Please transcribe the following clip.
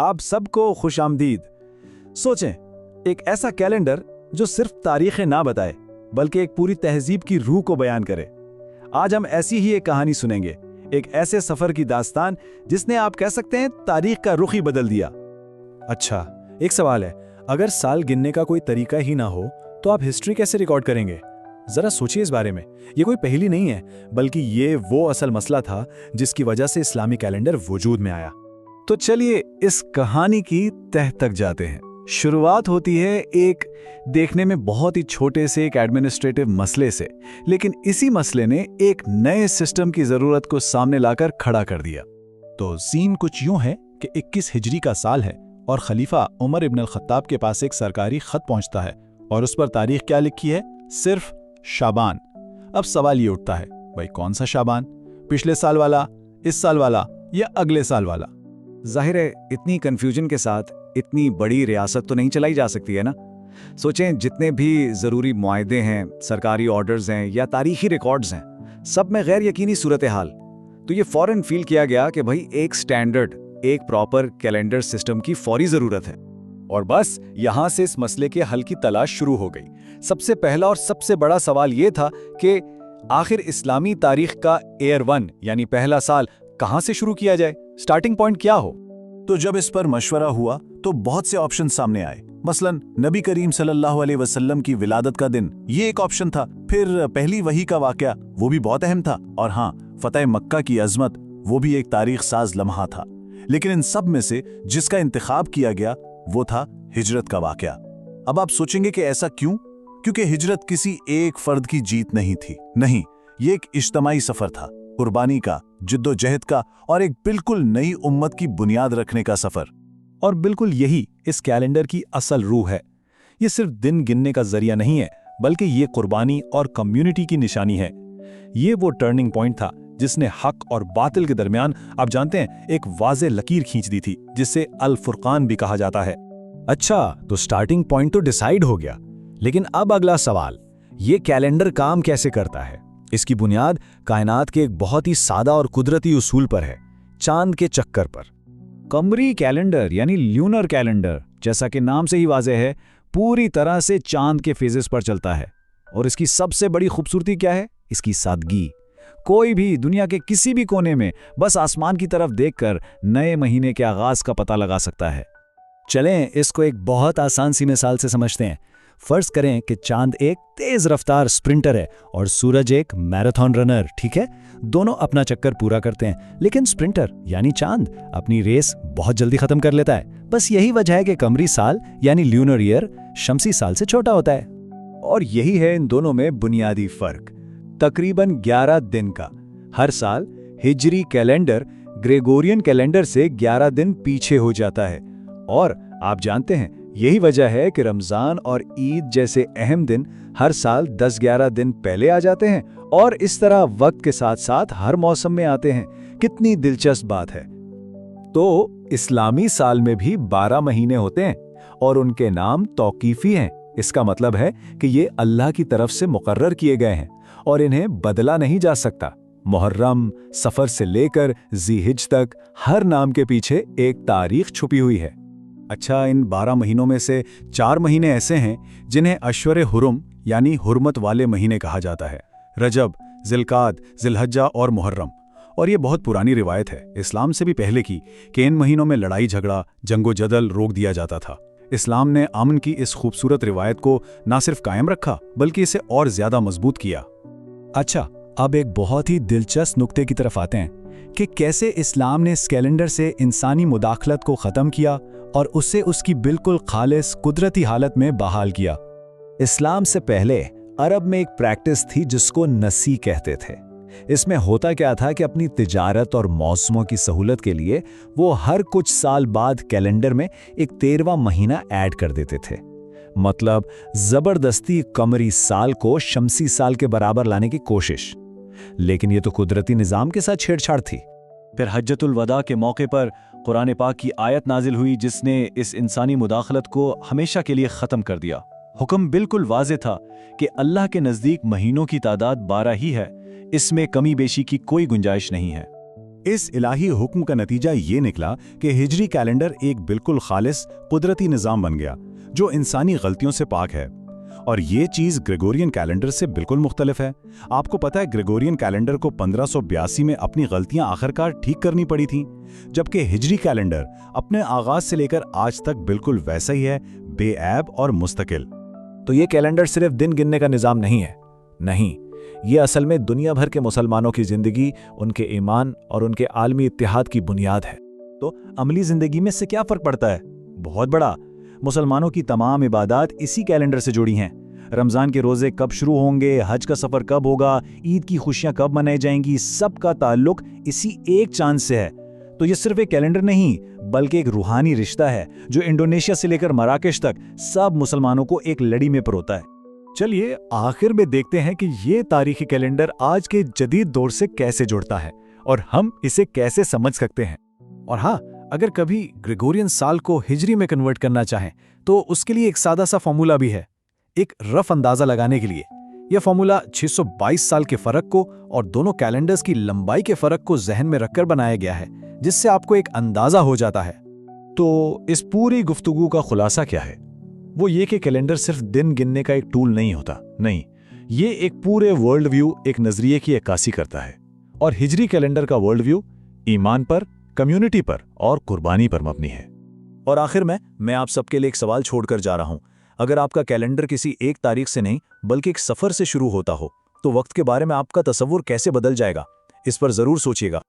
आप सबको खुश आमदीद। सोचें, एक ऐसा कैलेंडर जो सिर्फ तारीखें ना बताए बल्कि एक पूरी तहजीब की रूह को बयान करे। आज हम ऐसी ही एक कहानी सुनेंगे, एक ऐसे सफर की दास्तान जिसने आप कह सकते हैं तारीख का रुख ही बदल दिया। अच्छा, एक सवाल है, अगर साल गिनने का कोई तरीका ही ना हो तो आप हिस्ट्री कैसे रिकॉर्ड करेंगे? जरा सोचिए इस बारे में। ये कोई पहेली नहीं है, बल्कि ये वो असल मसला था जिसकी वजह से इस्लामी कैलेंडर वजूद में आया। तो चलिए इस कहानी की तह तक जाते हैं। शुरुआत होती है एक देखने में बहुत ही छोटे से एक एडमिनिस्ट्रेटिव मसले से, लेकिन इसी मसले ने एक नए सिस्टम की जरूरत को सामने लाकर खड़ा कर दिया। तो सीन कुछ यूं है कि 21 हिजरी का साल है और खलीफा उमर इब्न अल-खत्ताब के पास एक सरकारी खत पहुंचता है और उस पर तारीख क्या लिखी है? सिर्फ शाबान। अब सवाल ये उठता है, भाई कौन सा शाबान? पिछले साल वाला, इस साल वाला या अगले साल वाला? जाहिर है इतनी कंफ्यूजन के साथ इतनी बड़ी रियासत तो नहीं चलाई जा सकती है ना। सोचें, जितने भी ज़रूरी मुआहदे हैं, सरकारी ऑर्डर्स हैं या तारीखी रिकॉर्ड्स हैं, सब में गैर यकीनी सूरत हाल। तो ये फौरन फील किया गया कि भाई एक स्टैंडर्ड, एक प्रॉपर कैलेंडर सिस्टम की फौरी ज़रूरत है। और बस यहाँ से इस मसले के हल की तलाश शुरू हो गई। सबसे पहला और सबसे बड़ा सवाल ये था कि आखिर इस्लामी तारीख का ईयर 1 यानी पहला साल कहाँ से शुरू किया जाए? स्टार्टिंग पॉइंट क्या हो? तो जब इस पर मशवरा हुआ तो बहुत से ऑप्शन सामने आए। मसलन नबी करीम सल्लल्लाहु अलैहि वसल्लम की विलादत का दिन, ये एक ऑप्शन था। फिर पहली वही का वाकया, वो भी बहुत अहम था। और हाँ, फतेह मक्का की अजमत, वो भी एक तारीख साज लम्हा था। लेकिन इन सब में से जिसका इंतखाब किया गया वो था हिजरत का वाकया। अब आप सोचेंगे कि ऐसा क्यों? क्योंकि हिजरत किसी एक फर्द की जीत नहीं थी। नहीं, ये एक इज्तमाई सफर था, कुर्बानी का, जिद्दोजहद का और एक बिल्कुल नई उम्मत की बुनियाद रखने का सफर। और बिल्कुल यही इस कैलेंडर की असल रूह है। ये सिर्फ दिन गिनने का जरिया नहीं है, बल्कि ये कुर्बानी और कम्युनिटी की निशानी है। ये वो टर्निंग पॉइंट था जिसने हक और बातिल के दरमियान, आप जानते हैं, एक वाज़े लकीर खींच दी थी, जिसे अल फुरकान भी कहा जाता है। अच्छा, तो स्टार्टिंग पॉइंट तो डिसाइड हो गया, लेकिन अब अगला सवाल, ये कैलेंडर काम कैसे करता है? इसकी बुनियाद कायनात के एक बहुत ही सादा और कुदरती उसूल पर है, चांद के चक्कर पर। कमरी कैलेंडर यानी ल्यूनर कैलेंडर, जैसा कि नाम से ही वाज़ेह है, पूरी तरह से चांद के फेजेस पर चलता है। और इसकी सबसे बड़ी खूबसूरती क्या है? इसकी सादगी। कोई भी दुनिया के किसी भी कोने में बस आसमान की तरफ देखकर नए महीने के आगाज का पता लगा सकता है। चलें इसको एक बहुत आसान सी मिसाल से समझते हैं। फर्ज करें कि चांद एक तेज रफ्तार स्प्रिंटर है और सूरज एक मैराथन रनर, ठीक है? दोनों अपना चक्कर पूरा करते हैं, लेकिन स्प्रिंटर यानी चांद अपनी रेस बहुत जल्दी खत्म कर लेता है। बस यही वजह है कि कमरी साल यानी ल्यूनर ईयर शमसी साल से छोटा होता है। और यही है इन दोनों में बुनियादी फर्क, तकरीबन 11 दिन का। हर साल हिजरी कैलेंडर ग्रेगोरियन कैलेंडर से 11 दिन पीछे हो जाता है। और आप जानते हैं, यही वजह है कि रमजान और ईद जैसे अहम दिन हर साल 10-11 दिन पहले आ जाते हैं और इस तरह वक्त के साथ साथ हर मौसम में आते हैं। कितनी दिलचस्प बात है। तो इस्लामी साल में भी 12 महीने होते हैं और उनके नाम तौकीफी हैं। इसका मतलब है कि ये अल्लाह की तरफ से मुकर्रर किए गए हैं और इन्हें बदला नहीं जा सकता। मुहर्रम, सफर से लेकर ज़ीहिज तक हर नाम के पीछे एक तारीख छुपी हुई है। अच्छा, इन 12 महीनों में से 4 महीने ऐसे हैं जिन्हें अश्वरे हुरुम यानी हुर्मत वाले महीने कहा जाता है। रजब, जिलकाद, जिलहज्जा और मुहर्रम। और ये बहुत पुरानी रिवायत है, इस्लाम से भी पहले की, कि इन महीनों में लड़ाई झगड़ा, जंगो जदल रोक दिया जाता था। इस्लाम ने अमन की इस खूबसूरत रिवायत को ना सिर्फ कायम रखा बल्कि इसे और ज्यादा मजबूत किया। अच्छा, अब एक बहुत ही दिलचस्प नुक्ते की तरफ आते हैं कि कैसे इस्लाम ने इस कैलेंडर से इंसानी मुदाखलत को ख़त्म किया और उसे उसकी बिल्कुल खालिस कुदरती हालत में बहाल किया। इस्लाम से पहले अरब में एक प्रैक्टिस थी जिसको नसी कहते थे। इसमें होता क्या था कि अपनी तिजारत और मौसमों की सहूलत के लिए वो हर कुछ साल बाद कैलेंडर में एक 13वां महीना ऐड कर देते थे। मतलब जबरदस्ती कमरी साल को शमसी साल के बराबर लाने की कोशिश। लेकिन ये तो कुदरती निजाम के साथ छेड़छाड़ थी। फिर हज्जतुल वदा के मौके पर कुरान पाक की आयत नाजिल हुई जिसने इस इंसानी मुदाखलत को हमेशा के लिए ख़त्म कर दिया। हुक्म बिल्कुल वाज़े था कि अल्लाह के नज़दीक महीनों की तादाद 12 ही है, इसमें कमी बेशी की कोई गुंजाइश नहीं है। इस इलाही हुक्म का नतीजा ये निकला कि हिजरी कैलेंडर एक बिल्कुल खालिस कुदरती निज़ाम बन गया जो इंसानी गलतियों से पाक है। और ये चीज़ ग्रेगोरियन कैलेंडर से बिल्कुल मुख्तलिफ है। आपको पता है ग्रेगोरियन कैलेंडर को 1582 में अपनी गलतियां आखिरकार ठीक करनी पड़ी थीं, जबकि हिजरी कैलेंडर अपने आगाज से लेकर आज तक बिल्कुल वैसा ही है, बेऐब और मुस्तकिल। तो ये कैलेंडर सिर्फ दिन गिनने का निज़ाम नहीं है। नहीं, ये असल में दुनिया भर के मुसलमानों की ज़िंदगी, उनके ईमान और उनके आलमी इत्तेहाद की बुनियाद है। तो अमली ज़िंदगी में इससे क्या फ़र्क पड़ता है? बहुत बड़ा। मुसलमानों की तमाम इबादत इसी कैलेंडर से जुड़ी हैं। रमज़ान के रोज़े कब शुरू होंगे, हज का सफ़र कब होगा, ईद की खुशियाँ कब मनाई जाएंगी, सबका ताल्लुक इसी एक चांद से है। तो ये सिर्फ एक कैलेंडर नहीं, बल्कि एक रूहानी रिश्ता है जो इंडोनेशिया से लेकर मराकेश तक सब मुसलमानों को एक लड़ी में परोता है। चलिए आखिर में देखते हैं कि ये तारीखी कैलेंडर आज के जदीद दौर से कैसे जुड़ता है और हम इसे कैसे समझ सकते हैं। और हाँ, अगर कभी ग्रेगोरियन साल को हिजरी में कन्वर्ट करना चाहें तो उसके लिए एक सादा सा फॉर्मूला भी है। एक रफ अंदाजा लगाने के लिए यह फॉर्मूला 622 साल के फर्क को और दोनों कैलेंडर्स की लंबाई के फर्क को जहन में रखकर बनाया गया है, जिससे आपको एक अंदाजा हो जाता है। तो इस पूरी गुफ्तगू का खुलासा क्या है? वो ये कि कैलेंडर सिर्फ दिन गिनने का एक टूल नहीं होता। नहीं, ये एक पूरे वर्ल्ड व्यू, एक नजरिए की अक्कासी करता है। और हिजरी कैलेंडर का वर्ल्ड व्यू ईमान पर, कम्युनिटी पर और कुर्बानी पर मबनी है। और आखिर में मैं आप सबके लिए एक सवाल छोड़कर जा रहा हूं। अगर आपका कैलेंडर किसी एक तारीख से नहीं बल्कि एक सफर से शुरू होता हो तो वक्त के बारे में आपका तसव्वुर कैसे बदल जाएगा? इस पर जरूर सोचिएगा।